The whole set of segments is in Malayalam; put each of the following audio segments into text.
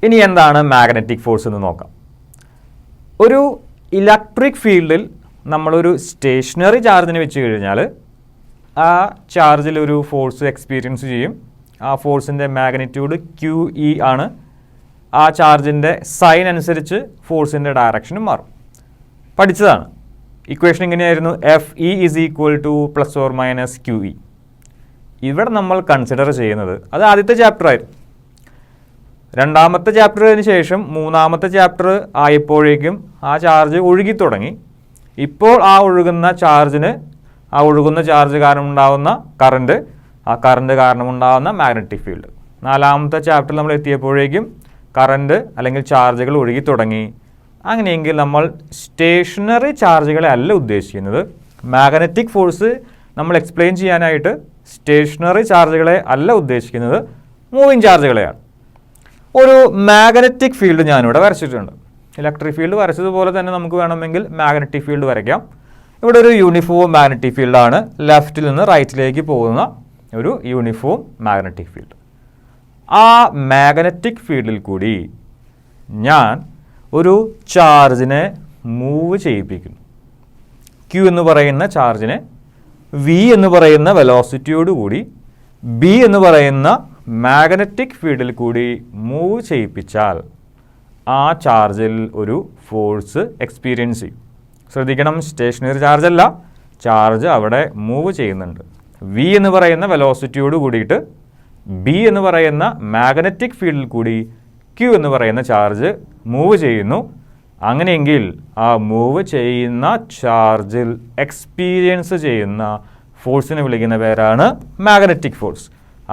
ഇനി എന്താണ് മാഗ്നറ്റിക് ഫോഴ്സ് എന്ന് നോക്കാം. ഒരു ഇലക്ട്രിക് ഫീൽഡിൽ നമ്മളൊരു സ്റ്റേഷനറി ചാർജിന് വെച്ച് കഴിഞ്ഞാൽ ആ ചാർജിൽ ഒരു ഫോഴ്സ് എക്സ്പീരിയൻസ് ചെയ്യും. ആ ഫോഴ്സിൻ്റെ മാഗ്നിറ്റ്യൂഡ് QE ആണ്. ആ ചാർജിൻ്റെ സൈൻ അനുസരിച്ച് ഫോഴ്സിൻ്റെ ഡയറക്ഷനും മാറും. പഠിച്ചതാണ്. ഇക്വേഷൻ ഇങ്ങനെയായിരുന്നു, FE = ± QE. ഇവിടെ നമ്മൾ കൺസിഡർ ചെയ്യുന്നത് അത് ആദ്യത്തെ ചാപ്റ്റർ ആയിരുന്നു. രണ്ടാമത്തെ ചാപ്റ്ററിന് ശേഷം മൂന്നാമത്തെ ചാപ്റ്റർ ആയപ്പോഴേക്കും ആ ചാർജ് ഒഴുകി തുടങ്ങി. ഇപ്പോൾ ആ ഒഴുകുന്ന ചാർജ് കാരണം ഉണ്ടാകുന്ന കറണ്ട്, ആ കറണ്ട് കാരണം ഉണ്ടാകുന്ന മാഗ്നറ്റിക് ഫീൽഡ്. നാലാമത്തെ ചാപ്റ്ററിൽ നമ്മൾ എത്തിയപ്പോഴേക്കും കറണ്ട് അല്ലെങ്കിൽ ചാർജുകൾ ഒഴുകി തുടങ്ങി. അങ്ങനെയെങ്കിൽ നമ്മൾ സ്റ്റേഷനറി ചാർജുകളെ അല്ല ഉദ്ദേശിക്കുന്നത്. മാഗ്നറ്റിക് ഫോഴ്സ് നമ്മൾ എക്സ്പ്ലെയിൻ ചെയ്യാനായിട്ട് സ്റ്റേഷനറി ചാർജുകളെ അല്ല ഉദ്ദേശിക്കുന്നത്, മൂവിങ് ചാർജുകളെയാണ്. ഒരു മാഗ്നറ്റിക് ഫീൽഡ് ഞാനിവിടെ വരച്ചിട്ടുണ്ട്. ഇലക്ട്രിക് ഫീൽഡ് വരച്ചതുപോലെ തന്നെ നമുക്ക് വേണമെങ്കിൽ മാഗ്നറ്റിക് ഫീൽഡ് വരയ്ക്കാം. ഇവിടെ ഒരു യൂണിഫോം മാഗ്നറ്റിക് ഫീൽഡാണ്, ലെഫ്റ്റിൽ നിന്ന് റൈറ്റിലേക്ക് പോകുന്ന ഒരു യൂണിഫോം മാഗ്നറ്റിക് ഫീൽഡ്. ആ മാഗ്നറ്റിക് ഫീൽഡിൽ കൂടി ഞാൻ ഒരു ചാർജിനെ മൂവ് ചെയ്യിപ്പിക്കുന്നു. Q എന്ന് പറയുന്ന ചാർജിനെ V എന്ന് പറയുന്ന വെലോസിറ്റിയോട് കൂടി B എന്ന് പറയുന്ന മാഗ്നറ്റിക് ഫീൽഡിൽ കൂടി മൂവ് ചെയ്യിപ്പിച്ചാൽ ആ ചാർജിൽ ഒരു ഫോഴ്സ് എക്സ്പീരിയൻസ് ചെയ്യും. ശ്രദ്ധിക്കണം, സ്റ്റേഷനറി ചാർജ് അല്ല, ചാർജ് അവിടെ മൂവ് ചെയ്യുന്നുണ്ട്. V എന്ന് പറയുന്ന വെലോസിറ്റിയോട് കൂടിയിട്ട് B എന്ന് പറയുന്ന മാഗ്നറ്റിക് ഫീൽഡിൽ കൂടി Q എന്ന് പറയുന്ന ചാർജ് മൂവ് ചെയ്യുന്നു. അങ്ങനെയെങ്കിൽ ആ മൂവ് ചെയ്യുന്ന ചാർജിൽ എക്സ്പീരിയൻസ് ചെയ്യുന്ന ഫോഴ്സിനെ വിളിക്കുന്ന പേരാണ് മാഗ്നറ്റിക് ഫോഴ്സ്.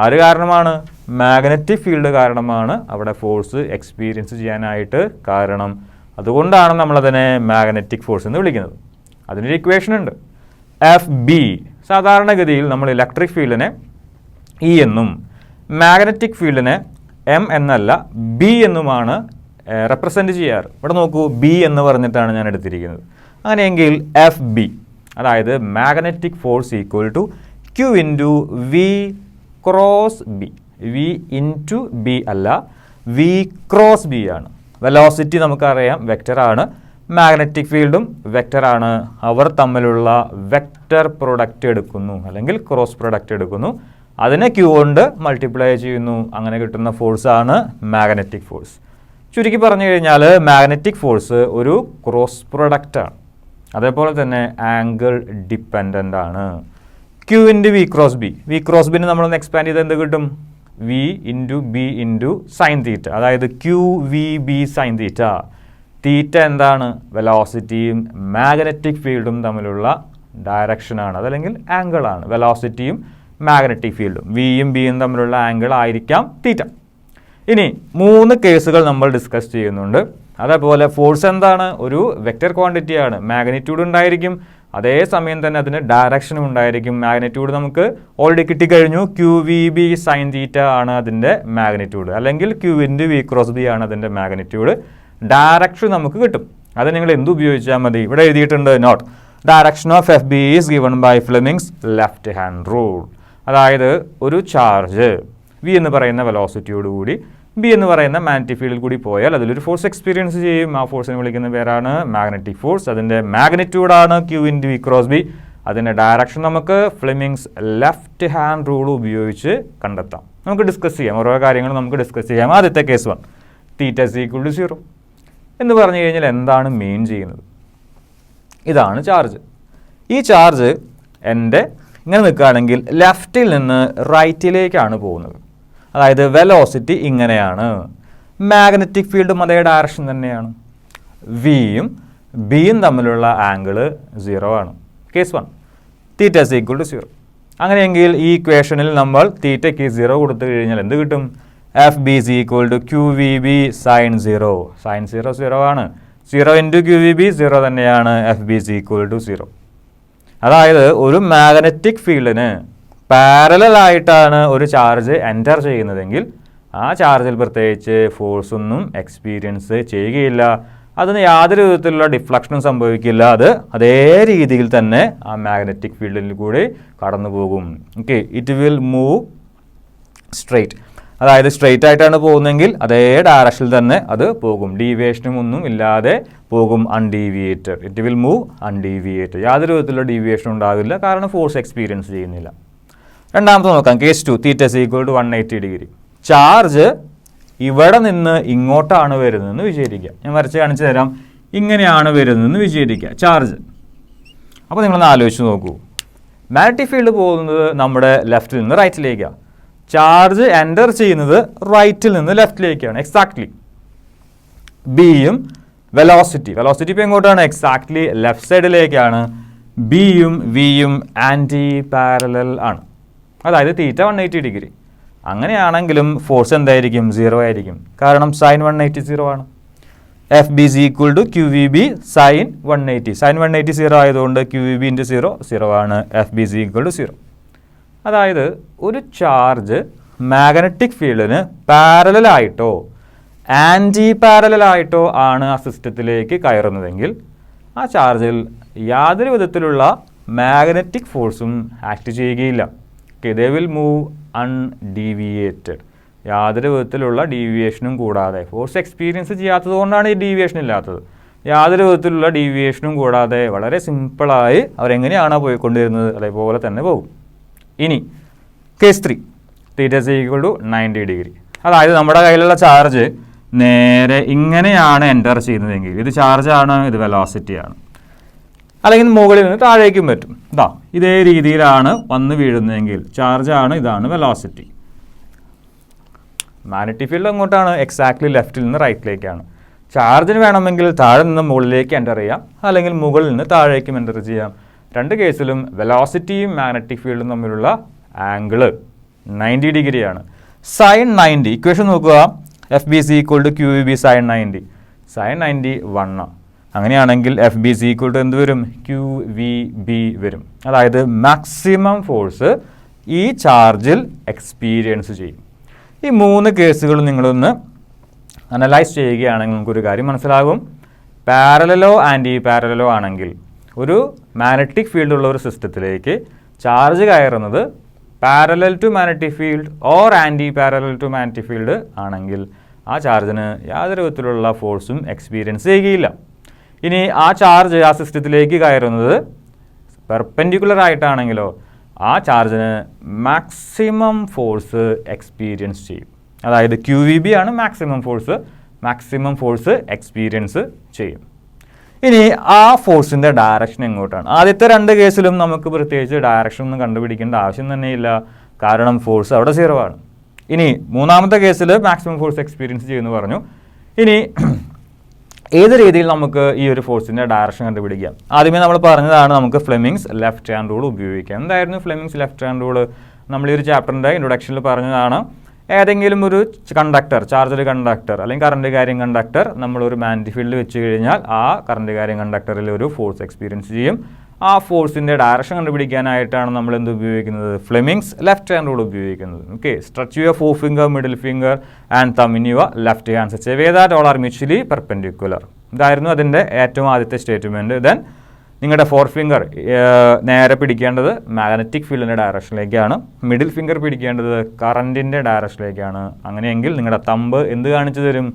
ആര് കാരണമാണ്? മാഗ്നറ്റിക് ഫീൽഡ് കാരണമാണ് അവിടെ ഫോഴ്സ് എക്സ്പീരിയൻസ് ചെയ്യാനായിട്ട് കാരണം. അതുകൊണ്ടാണ് നമ്മളതിനെ മാഗ്നറ്റിക് ഫോഴ്സ് എന്ന് വിളിക്കുന്നത്. അതിനൊരു ഇക്വേഷൻ ഉണ്ട്, FB. സാധാരണഗതിയിൽ നമ്മൾ ഇലക്ട്രിക് ഫീൽഡിനെ E എന്നും മാഗ്നറ്റിക് ഫീൽഡിനെ M എന്നല്ല B എന്നുമാണ് റെപ്രസെൻ്റ് ചെയ്യാറ്. ഇവിടെ നോക്കൂ, B എന്ന് പറഞ്ഞിട്ടാണ് ഞാൻ എടുത്തിരിക്കുന്നത്. അങ്ങനെയെങ്കിൽ FB, അതായത് magnetic force equal to Q into V cross B. V into B അല്ല, V ക്രോസ് B ആണ്. വെലോസിറ്റി നമുക്കറിയാം വെക്റ്ററാണ്, മാഗ്നറ്റിക് ഫീൽഡും വെക്റ്ററാണ്. അവർ തമ്മിലുള്ള വെക്റ്റർ പ്രൊഡക്റ്റ് എടുക്കുന്നു അല്ലെങ്കിൽ ക്രോസ് പ്രൊഡക്റ്റ് എടുക്കുന്നു. അതിനെ Q കൊണ്ട് മൾട്ടിപ്ലൈ ചെയ്യുന്നു. അങ്ങനെ കിട്ടുന്ന ഫോഴ്സാണ് മാഗ്നറ്റിക് ഫോഴ്സ്. ചുരുക്കി പറഞ്ഞു കഴിഞ്ഞാൽ മാഗ്നറ്റിക് ഫോഴ്സ് ഒരു ക്രോസ് പ്രൊഡക്റ്റാണ്. അതേപോലെ തന്നെ ആംഗിൾ ഡിപ്പെൻഡൻ്റ് ആണ്. Q into V cross B. V cross bin നമ്മളൊന്ന് എക്സ്പാൻഡ് ചെയ്ത് എന്ത് കിട്ടും? V into B into sine theta, അതായത് QVB സൈൻ തീറ്റ. തീറ്റ എന്താണ്? വെലോസിറ്റിയും മാഗ്നറ്റിക് ഫീൽഡും തമ്മിലുള്ള ഡയറക്ഷനാണ്, അതല്ലെങ്കിൽ ആംഗിളാണ്. വെലോസിറ്റിയും മാഗ്നറ്റിക് ഫീൽഡും വിയും ബിയും തമ്മിലുള്ള ആംഗിൾ ആയിരിക്കാം തീറ്റ. ഇനി 3 കേസുകൾ നമ്മൾ ഡിസ്കസ് ചെയ്യുന്നുണ്ട്. അതേപോലെ ഫോഴ്സ് എന്താണ്? ഒരു വെക്റ്റർ ക്വാണ്ടിറ്റിയാണ്. മാഗ്നിറ്റ്യൂഡ് ഉണ്ടായിരിക്കും, അതേസമയം തന്നെ അതിന് ഡയറക്ഷനും ഉണ്ടായിരിക്കും. മാഗ്നിറ്റ്യൂഡ് നമുക്ക് ഓൾറെഡി കിട്ടിക്കഴിഞ്ഞു. QVB സൈൻ തീറ്റ ആണ് അതിൻ്റെ മാഗ്നിറ്റ്യൂഡ്, അല്ലെങ്കിൽ Q into V cross B ആണ് അതിൻ്റെ മാഗ്നിറ്റ്യൂഡ്. ഡയറക്ഷൻ നമുക്ക് കിട്ടും. അത് നിങ്ങൾ എന്ത് ഉപയോഗിച്ചാൽ മതി? ഇവിടെ എഴുതിയിട്ടുണ്ട് note. Direction of FB is given by Fleming's left hand rule. അതായത് ഒരു ചാർജ് V എന്ന് പറയുന്ന വെലോസിറ്റിയോട് കൂടി B എന്ന് പറയുന്ന മാഗ്നറ്റിക് ഫീൽഡിൽ കൂടി പോയാൽ അതിലൊരു ഫോഴ്സ് എക്സ്പീരിയൻസ് ചെയ്യും. ആ ഫോഴ്സിനെ വിളിക്കുന്ന പേരാണ് മാഗ്നറ്റിക് ഫോഴ്സ്. അതിൻ്റെ മാഗ്നിറ്റ്യൂഡാണ് Q into V cross B. അതിൻ്റെ ഡയറക്ഷൻ നമുക്ക് ഫ്ലെമിങ്സ് ലെഫ്റ്റ് ഹാൻഡ് റൂൾ ഉപയോഗിച്ച് കണ്ടെത്താം. നമുക്ക് ഡിസ്കസ് ചെയ്യാം, ഓരോ കാര്യങ്ങളും നമുക്ക് ഡിസ്കസ് ചെയ്യാം. ആദ്യത്തെ case 1, theta is equal to 0 എന്ന് പറഞ്ഞു കഴിഞ്ഞാൽ എന്താണ് മെയിൻ ചെയ്യുന്നത്? ഇതാണ് ചാർജ്. ഈ ചാർജ് എൻ്റെ ഇങ്ങനെ നിൽക്കുകയാണെങ്കിൽ ലെഫ്റ്റിൽ നിന്ന് റൈറ്റിലേക്കാണ് പോകുന്നത്. അതായത് വെലോസിറ്റി ഇങ്ങനെയാണ്. മാഗ്നറ്റിക് ഫീൽഡും അതേ ഡയറക്ഷൻ തന്നെയാണ്. വിയും ബിയും തമ്മിലുള്ള ആംഗിൾ 0 ആണ്. Case 1, theta is equal to 0. അങ്ങനെയെങ്കിൽ ഈ ഇക്വേഷനിൽ നമ്മൾ തീറ്റയ്ക്ക് 0 കൊടുത്തു കഴിഞ്ഞാൽ എന്ത് കിട്ടും? FB is equal to QVB sine 0. Sine 0 0 ആണ്. 0 ഇൻറ്റു QVB 0 തന്നെയാണ്. FB is equal to 0. അതായത് ഒരു മാഗ്നറ്റിക് ഫീൽഡിന് പാരലലായിട്ടാണ് ഒരു ചാർജ് എൻ്റർ ചെയ്യുന്നതെങ്കിൽ ആ ചാർജിൽ പ്രത്യേകിച്ച് ഫോഴ്സൊന്നും എക്സ്പീരിയൻസ് ചെയ്യുകയില്ല. അതിന് യാതൊരു വിധത്തിലുള്ള ഡിഫ്ലക്ഷനും സംഭവിക്കില്ല. അത് അതേ രീതിയിൽ തന്നെ ആ മാഗ്നറ്റിക് ഫീൽഡിൽ കൂടി കടന്നു പോകും. Okay, it will move straight. അതായത് സ്ട്രെയിറ്റ് ആയിട്ടാണ് പോകുന്നതെങ്കിൽ അതേ ഡയറക്ഷനിൽ തന്നെ അത് പോകും, ഡീവിയേഷനും ഒന്നും ഇല്ലാതെ പോകും, undeviated. It will move undeviated. യാതൊരു വിധത്തിലുള്ള ഡീവിയേഷനും ഉണ്ടാകില്ല, കാരണം ഫോഴ്സ് എക്സ്പീരിയൻസ് ചെയ്യുന്നില്ല. രണ്ടാമത്തെ നോക്കാം, കേസ് 2, θ = 180 ഡിഗ്രി. ചാർജ് ഇവിടെ നിന്ന് ഇങ്ങോട്ടാണ് വരുന്നതെന്ന് വിചാരിക്കുക. ഞാൻ വരച്ച് കാണിച്ചു തരാം. ഇങ്ങനെയാണ് വരുന്നതെന്ന് വിചാരിക്കുക ചാർജ്. അപ്പോൾ നിങ്ങളൊന്ന് ആലോചിച്ച് നോക്കൂ. മാഗ്നറ്റിക് ഫീൽഡ് പോകുന്നത് നമ്മുടെ ലെഫ്റ്റിൽ നിന്ന് റൈറ്റിലേക്കാണ്. ചാർജ് എൻ്റർ ചെയ്യുന്നത് റൈറ്റിൽ നിന്ന് ലെഫ്റ്റിലേക്കാണ്. എക്സാക്ട്ലി ബിയും വെലോസിറ്റി ഇപ്പോൾ എങ്ങോട്ടാണ്? എക്സാക്ട്ലി ലെഫ്റ്റ് സൈഡിലേക്കാണ്. ബിയും വിയും ആൻറ്റി പാരലൽ ആണ്, അതായത് θ 180 ഡിഗ്രി. അങ്ങനെയാണെങ്കിലും ഫോഴ്സ് എന്തായിരിക്കും? 0 ആയിരിക്കും, കാരണം sin 180 0 ആണ്. FB = QVB sin 180. sin 180 0 ആയതുകൊണ്ട് QVB × 0 0 ആണ്. FB = 0. അതായത് ഒരു ചാർജ് മാഗ്നറ്റിക് ഫീൽഡിന് പാരലലായിട്ടോ ആൻറ്റി പാരലലായിട്ടോ ആണ് ആ സിസ്റ്റത്തിലേക്ക് കയറുന്നതെങ്കിൽ ആ ചാർജിൽ യാതൊരു വിധത്തിലുള്ള മാഗ്നറ്റിക് ഫോഴ്സും ആക്ട് ചെയ്യുകയില്ല. They will move undeviated. യാതൊരു വിധത്തിലുള്ള ഡീവിയേഷനും കൂടാതെ, ഫോഴ്സ് എക്സ്പീരിയൻസ് ചെയ്യാത്തത് കൊണ്ടാണ് ഈ ഡീവിയേഷൻ ഇല്ലാത്തത്. യാതൊരു വിധത്തിലുള്ള ഡീവിയേഷനും കൂടാതെ വളരെ സിമ്പിളായി അവരെങ്ങനെയാണോ പോയിക്കൊണ്ടിരുന്നത് അതേപോലെ തന്നെ പോകും. ഇനി കേസ് 3, θ = 90 ഡിഗ്രി. അതായത് നമ്മുടെ കയ്യിലുള്ള ചാർജ് നേരെ ഇങ്ങനെയാണ് എൻ്റർ ചെയ്യുന്നതെങ്കിൽ ഇത് ചാർജാണ്, ഇത് വെലോസിറ്റിയാണ്. അല്ലെങ്കിൽ മുകളിൽ നിന്ന് താഴേക്കും പറ്റും. ഇതേ രീതിയിലാണ് വന്ന് വീഴുന്നതെങ്കിൽ ചാർജാണ്, ഇതാണ് വെലോസിറ്റി. മാഗ്നറ്റിക് ഫീൽഡ് അങ്ങോട്ടാണ്? എക്സാക്ട്ലി ലെഫ്റ്റിൽ നിന്ന് റൈറ്റിലേക്കാണ്. ചാർജിന് വേണമെങ്കിൽ താഴെ നിന്ന് മുകളിലേക്ക് എൻ്റർ ചെയ്യാം, അല്ലെങ്കിൽ മുകളിൽ നിന്ന് താഴേക്കും എൻ്റർ ചെയ്യാം. രണ്ട് കേസിലും വെലോസിറ്റിയും മാഗ്നറ്റിക് ഫീൽഡും തമ്മിലുള്ള ആംഗിള് 90 ഡിഗ്രിയാണ്. sin 90 ഇക്വേഷൻ നോക്കുക. FB = QVB sin 90. sin 90 1. അങ്ങനെയാണെങ്കിൽ FB = എന്ത് വരും? QVB വരും. അതായത് മാക്സിമം ഫോഴ്സ് ഈ ചാർജിൽ എക്സ്പീരിയൻസ് ചെയ്യും. ഈ മൂന്ന് കേസുകളും നിങ്ങളൊന്ന് അനലൈസ് ചെയ്യുകയാണെങ്കിൽ നമുക്കൊരു കാര്യം മനസ്സിലാകും. പാരലലോ ആൻറ്റി പാരലലോ ആണെങ്കിൽ ഒരു മാഗ്നറ്റിക് ഫീൽഡ് ഉള്ള ഒരു സിസ്റ്റത്തിലേക്ക് ചാർജ് കയറുന്നത് parallel to magnetic field or anti parallel to magnetic field ആണെങ്കിൽ ആ ചാർജിന് യാതൊരു വിധത്തിലുള്ള ഫോഴ്സും എക്സ്പീരിയൻസ് ചെയ്യുകയില്ല. ഇനി ആ ചാർജ് ആ സിസ്റ്റത്തിലേക്ക് കയറുന്നത് പെർപെൻഡിക്കുലർ ആയിട്ടാണെങ്കിലോ ആ ചാർജിന് മാക്സിമം ഫോഴ്സ് എക്സ്പീരിയൻസ് ചെയ്യും. അതായത് QVB ആണ് മാക്സിമം ഫോഴ്സ് എക്സ്പീരിയൻസ് ചെയ്യും. ഇനി ആ ഫോഴ്സിൻ്റെ ഡയറക്ഷൻ എങ്ങോട്ടാണ്? ആദ്യത്തെ രണ്ട് കേസിലും നമുക്ക് പ്രത്യേകിച്ച് ഡയറക്ഷൻ ഒന്നും കണ്ടുപിടിക്കേണ്ട ആവശ്യം തന്നെയില്ല, കാരണം ഫോഴ്സ് അവിടെ 0 ആണ്. ഇനി മൂന്നാമത്തെ കേസിൽ മാക്സിമം ഫോഴ്സ് എക്സ്പീരിയൻസ് ചെയ്യുമെന്ന് പറഞ്ഞു. ഇനി ഏത് രീതിയിൽ നമുക്ക് ഈ ഒരു ഫോഴ്സിൻ്റെ ഡയറക്ഷൻ കണ്ടുപിടിക്കാം? ആദ്യമേ നമ്മൾ പറഞ്ഞതാണ് നമുക്ക് ഫ്ലെമിങ്സ് ലെഫ്റ്റ് ഹാൻഡ് റൂൾ ഉപയോഗിക്കാം. എന്തായിരുന്നു ഫ്ലെമിങ്സ് ലെഫ്റ്റ് ഹാൻഡ് റൂൾ? നമ്മൾ ഈ ഒരു ചാപ്റ്ററിൻ്റെ ഇൻട്രൊഡക്ഷനിൽ പറഞ്ഞതാണ്. ഏതെങ്കിലും ഒരു കണ്ടക്ടർ, ചാർജ് കണ്ടക്ടർ അല്ലെങ്കിൽ കറണ്ട് ക്യാരിങ് കണ്ടക്ടർ നമ്മളൊരു മാഗ്നറ്റിക് ഫീൽഡിൽ വെച്ച് കഴിഞ്ഞാൽ ആ കറണ്ട് ക്യാരിങ് കണ്ടക്ടറിൽ ഒരു ഫോഴ്സ് എക്സ്പീരിയൻസ് ചെയ്യും. ആ ഫോഴ്സിൻ്റെ ഡയറക്ഷൻ കണ്ടുപിടിക്കാനായിട്ടാണ് നമ്മൾ എന്ത് ഉപയോഗിക്കുന്നത്? ഫ്ലെമിങ്സ് ലെഫ്റ്റ് ഹാൻഡ് റൂൾ ഉപയോഗിക്കുന്നത്. Okay, stretch your forefinger, middle finger and thumb in your left hand such a way that all are mutually perpendicular. ഇതായിരുന്നു അതിൻ്റെ ഏറ്റവും ആദ്യത്തെ സ്റ്റേറ്റ്മെൻറ്റ്. ദെൻ നിങ്ങളുടെ ഫോർ ഫിംഗർ നേരെ പിടിക്കേണ്ടത് മാഗ്നറ്റിക് ഫീൽഡിൻ്റെ ഡയറക്ഷനിലേക്കാണ്, മിഡിൽ ഫിംഗർ പിടിക്കേണ്ടത് കറൻറ്റിൻ്റെ ഡയറക്ഷനിലേക്കാണ്. അങ്ങനെയെങ്കിൽ നിങ്ങളുടെ തമ്പ് എന്ത് കാണിച്ചു തരും?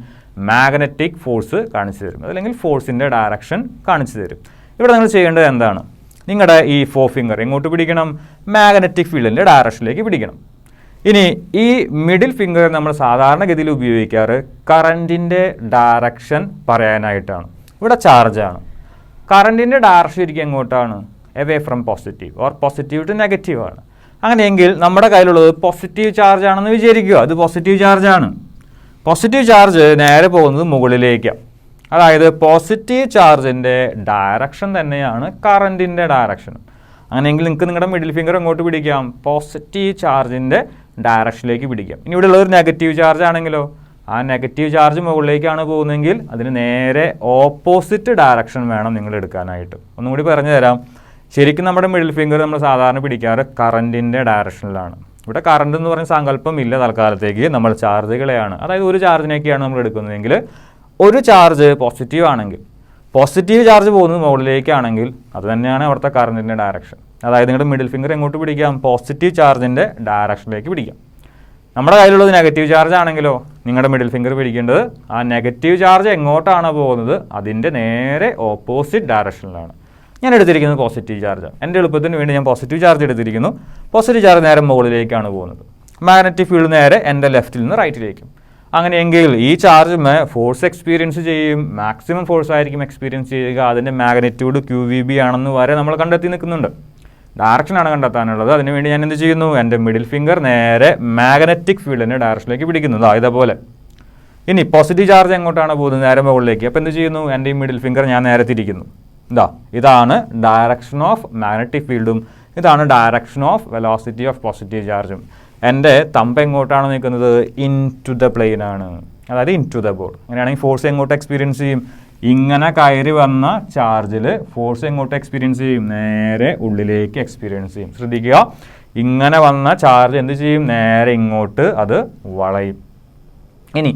മാഗ്നറ്റിക് ഫോഴ്സ് കാണിച്ചു തരും, അല്ലെങ്കിൽ ഫോഴ്സിൻ്റെ ഡയറക്ഷൻ കാണിച്ചു തരും. ഇവിടെ നിങ്ങൾ ചെയ്യേണ്ടത് എന്താണ്? നിങ്ങളുടെ ഈ ഫോർ ഫിംഗർ എങ്ങോട്ട് പിടിക്കണം? മാഗ്നറ്റിക് ഫീൽഡിൻ്റെ ഡയറക്ഷനിലേക്ക് പിടിക്കണം. ഇനി ഈ മിഡിൽ ഫിംഗർ നമ്മൾ സാധാരണഗതിയിൽ ഉപയോഗിക്കാറ് കറൻറ്റിൻ്റെ ഡയറക്ഷൻ പറയാനായിട്ടാണ്. ഇവിടെ ചാർജാണ്, കറൻറ്റിൻ്റെ ഡയറക്ഷൻ ശരിക്കും എങ്ങോട്ടാണ്? Away from positive or positive to negative ആണ്. അങ്ങനെയെങ്കിൽ നമ്മുടെ കയ്യിലുള്ളത് പോസിറ്റീവ് ചാർജ് ആണെന്ന് വിചാരിക്കുക. അത് പോസിറ്റീവ് ചാർജാണ്. പോസിറ്റീവ് ചാർജ് നേരെ പോകുന്നത് മുകളിലേക്കാണ്. അതായത് പോസിറ്റീവ് ചാർജിൻ്റെ ഡയറക്ഷൻ തന്നെയാണ് കറൻറ്റിൻ്റെ ഡയറക്ഷൻ. അങ്ങനെയെങ്കിൽ നിങ്ങൾക്ക് നിങ്ങളുടെ മിഡിൽ ഫിംഗർ എങ്ങോട്ട് പിടിക്കാം? പോസിറ്റീവ് ചാർജിൻ്റെ ഡയറക്ഷനിലേക്ക് പിടിക്കാം. ഇനി ഇവിടെ ഉള്ളൊരു നെഗറ്റീവ് ചാർജ് ആണെങ്കിലോ ആ നെഗറ്റീവ് ചാർജ് മുകളിലേക്കാണ് പോകുന്നതെങ്കിൽ അതിന് നേരെ ഓപ്പോസിറ്റ് ഡയറക്ഷൻ വേണം നിങ്ങൾ എടുക്കാനായിട്ട്. ഒന്നും കൂടി പറഞ്ഞു തരാം. ശരിക്കും നമ്മുടെ മിഡിൽ ഫിംഗർ നമ്മൾ സാധാരണ പിടിക്കാറ് കറൻറ്റിൻ്റെ ഡയറക്ഷനിലാണ്. ഇവിടെ കറണ്ട് എന്ന് പറഞ്ഞ സങ്കല്പം ഇല്ല തൽക്കാലത്തേക്ക്. നമ്മൾ ചാർജുകളെയാണ്, അതായത് ഒരു ചാർജിനൊക്കെയാണ് നമ്മൾ എടുക്കുന്നതെങ്കിൽ ഒരു ചാർജ് പോസിറ്റീവ് ആണെങ്കിൽ, പോസിറ്റീവ് ചാർജ് പോകുന്നത് മുകളിലേക്കാണെങ്കിൽ അത് തന്നെയാണ് അവിടുത്തെ കറൻറ്റിൻ്റെ ഡയറക്ഷൻ. അതായത് നിങ്ങളുടെ മിഡിൽ ഫിംഗർ എങ്ങോട്ട് പിടിക്കാം? പോസിറ്റീവ് ചാർജിൻ്റെ ഡയറക്ഷനിലേക്ക് പിടിക്കാം. നമ്മുടെ കയ്യിലുള്ളത് നെഗറ്റീവ് ചാർജ് ആണെങ്കിലോ നിങ്ങളുടെ മിഡിൽ ഫിംഗർ പിടിക്കേണ്ടത് ആ നെഗറ്റീവ് ചാർജ് എങ്ങോട്ടാണ് പോകുന്നത് അതിൻ്റെ നേരെ ഓപ്പോസിറ്റ് ഡയറക്ഷനിലാണ്. ഞാൻ എടുത്തിരിക്കുന്നത് പോസിറ്റീവ് ചാർജ്. എൻ്റെ എളുപ്പത്തിന് വേണ്ടി ഞാൻ പോസിറ്റീവ് ചാർജ് എടുത്തിരിക്കുന്നു. പോസിറ്റീവ് ചാർജ് നേരെ മുകളിലേക്കാണ് പോകുന്നത്. മാഗ്നറ്റിക് ഫീൽഡ് നേരെ എൻ്റെ ലെഫ്റ്റിൽ നിന്ന് റൈറ്റിലേക്കും. അങ്ങനെയെങ്കിൽ ഈ ചാർജ് ഫോഴ്സ് എക്സ്പീരിയൻസ് ചെയ്യും, മാക്സിമം ഫോഴ്സ് ആയിരിക്കും എക്സ്പീരിയൻസ് ചെയ്യുക. അതിൻ്റെ മാഗ്നിറ്റ്യൂഡ് QVB ആണെന്ന് വരെ നമ്മൾ കണ്ടെത്തി നിൽക്കുന്നുണ്ട്. ഡയറക്ഷനാണ് കണ്ടെത്താനുള്ളത്. അതിനുവേണ്ടി ഞാൻ എന്ത് ചെയ്യുന്നു, എൻ്റെ മിഡിൽ ഫിംഗർ നേരെ മാഗ്നറ്റിക് ഫീൽഡിൻ്റെ ഡയറക്ഷനിലേക്ക് പിടിക്കുന്നത് ഇതേപോലെ. ഇനി പോസിറ്റീവ് ചാർജ് എങ്ങോട്ടാണ് പോകുന്നത്, നേരെ മുകളിലേക്ക്. അപ്പോൾ എന്ത് ചെയ്യുന്നു, എൻ്റെ ഈ മിഡിൽ ഫിംഗർ ഞാൻ നേരെ തിരിക്കുന്നു. ഇതാണ് ഡയറക്ഷൻ ഓഫ് മാഗ്നറ്റിക് ഫീൽഡും ഇതാണ് direction of velocity of positive ചാർജും. എൻ്റെ തമ്പ് എങ്ങോട്ടാണ് നിൽക്കുന്നത്, ഇൻ ടു ദ പ്ലെയിൻ ആണ്, അതായത് ഇൻ ടു ദ ബോർഡ്. അങ്ങനെയാണെങ്കിൽ ഫോഴ്സ് എങ്ങോട്ട് എക്സ്പീരിയൻസ് ചെയ്യും, ഇങ്ങനെ കയറി വന്ന ചാർജിൽ ഫോഴ്സ് എങ്ങോട്ട് എക്സ്പീരിയൻസ് ചെയ്യും, നേരെ ഉള്ളിലേക്ക് എക്സ്പീരിയൻസ് ചെയ്യും. ശ്രദ്ധിക്കുക, ഇങ്ങനെ വന്ന ചാർജ് എന്ത് ചെയ്യും, നേരെ ഇങ്ങോട്ട് അത് വളയും. ഇനി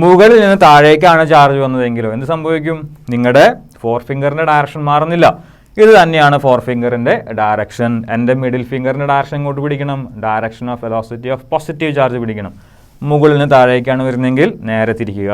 മുകളിൽ നിന്ന് താഴേക്കാണ് ചാർജ് വന്നതെങ്കിലോ എന്ത് സംഭവിക്കും, നിങ്ങളുടെ ഫോർ ഫിംഗറിൻ്റെ ഡയറക്ഷൻ മാറുന്നില്ല. ഇത് തന്നെയാണ് ഫോർ ഫിംഗറിൻ്റെ ഡയറക്ഷൻ. എൻ്റെ മിഡിൽ ഫിംഗറിൻ്റെ ഡയറക്ഷൻ ഇങ്ങോട്ട് പിടിക്കണം, direction of velocity of positive charge പിടിക്കണം. മുകളിൽ നിന്ന് താഴേക്കാണ് വരുന്നതെങ്കിൽ നേരെ തിരിക്കുക.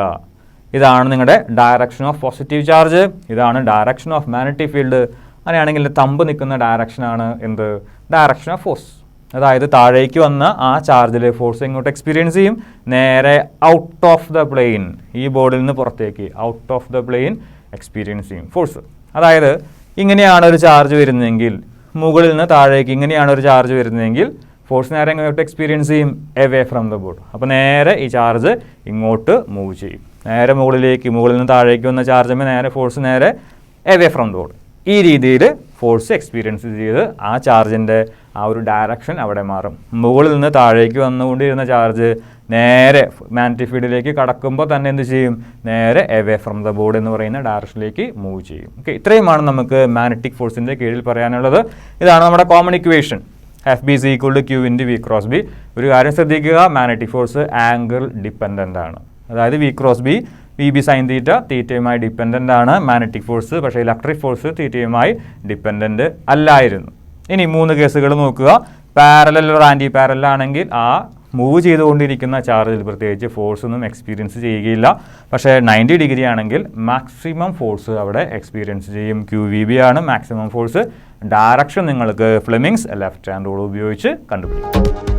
ഇതാണ് നിങ്ങളുടെ ഡയറക്ഷൻ ഓഫ് പോസിറ്റീവ് ചാർജ്, ഇതാണ് ഡയറക്ഷൻ ഓഫ് മാഗ്നറ്റിക് ഫീൽഡ്. അങ്ങനെയാണെങ്കിൽ തമ്പ് നിൽക്കുന്ന ഡയറക്ഷനാണ് എന്ത്, ഡയറക്ഷൻ ഓഫ് ഫോഴ്സ്. അതായത് താഴേക്ക് വന്ന ആ ചാർജിൽ ഫോഴ്സ് എങ്ങോട്ട് എക്സ്പീരിയൻസ് ചെയ്യും, നേരെ ഔട്ട് ഓഫ് ദ പ്ലെയിൻ, ഈ ബോർഡിൽ നിന്ന് പുറത്തേക്ക് out of the plain experience ചെയ്യും ഫോഴ്സ്. അതായത് ഇങ്ങനെയാണ് ഒരു ചാർജ് വരുന്നതെങ്കിൽ, മുകളിൽ നിന്ന് താഴേക്ക് ഇങ്ങനെയാണ് ഒരു ചാർജ് വരുന്നതെങ്കിൽ ഫോഴ്സ് നേരെ എങ്ങോട്ട് എക്സ്പീരിയൻസ് ചെയ്യും, എവേ ഫ്രം ദ ബോർഡ്. അപ്പോൾ നേരെ ഈ ചാർജ് ഇങ്ങോട്ട് മൂവ് ചെയ്യും, നേരെ മുകളിലേക്ക്. മുകളിൽ നിന്ന് താഴേക്ക് വന്ന ചാർജുമ്പോൾ നേരെ ഫോഴ്സ് നേരെ എവേ ഫ്രം ദ ബോർഡ്. ഈ രീതിയിൽ ഫോഴ്സ് എക്സ്പീരിയൻസ് ചെയ്ത് ആ ചാർജിൻ്റെ ആ ഒരു ഡയറക്ഷൻ അവിടെ മാറും. മുകളിൽ നിന്ന് താഴേക്ക് വന്നുകൊണ്ടിരുന്ന ചാർജ് നേരെ മാഗ്നറ്റിക് ഫീൽഡിലേക്ക് കടക്കുമ്പോൾ തന്നെ എന്ത് ചെയ്യും, നേരെ എവേ ഫ്രം ദ ബോർഡ് എന്ന് പറയുന്ന ഡയറക്ഷനിലേക്ക് മൂവ് ചെയ്യും. ഓക്കെ, ഇത്രയുമാണ് നമുക്ക് മാഗ്നറ്റിക് ഫോഴ്സിൻ്റെ കീഴിൽ പറയാനുള്ളത്. ഇതാണ് നമ്മുടെ common equation, FB is equal to Q into V cross B. ഒരു കാര്യം ശ്രദ്ധിക്കുക, മാഗ്നറ്റിക് ഫോഴ്സ് ആംഗിൾ ഡിപ്പെൻഡൻ്റ് ആണ്. അതായത് V cross B VB sin തീറ്റ തീറ്റയുമായി ഡിപ്പെൻഡൻ്റ് ആണ് മാഗ്നറ്റിക് ഫോഴ്സ്. പക്ഷേ ഇലക്ട്രിക് ഫോഴ്സ് തീറ്റയുമായി ഡിപ്പെൻഡൻ്റ് അല്ലായിരുന്നു. ഇനി 3 കേസുകൾ നോക്കുക. പാരലൽ or ആൻറ്റി പാരലൽ ആണെങ്കിൽ ആ മൂവ് ചെയ്തുകൊണ്ടിരിക്കുന്ന ചാർജിൽ പ്രത്യേകിച്ച് ഫോഴ്സ് ഒന്നും എക്സ്പീരിയൻസ് ചെയ്യുകയില്ല. പക്ഷേ 90 ഡിഗ്രി ആണെങ്കിൽ മാക്സിമം ഫോഴ്സ് അവിടെ എക്സ്പീരിയൻസ് ചെയ്യും. QVB ആണ് മാക്സിമം ഫോഴ്സ്. ഡയറക്ഷൻ നിങ്ങൾക്ക് ഫ്ലെമിങ്സ് ലെഫ്റ്റ് ഹാൻഡ് റൂൾ ഉപയോഗിച്ച് കണ്ടുപിടിക്കും.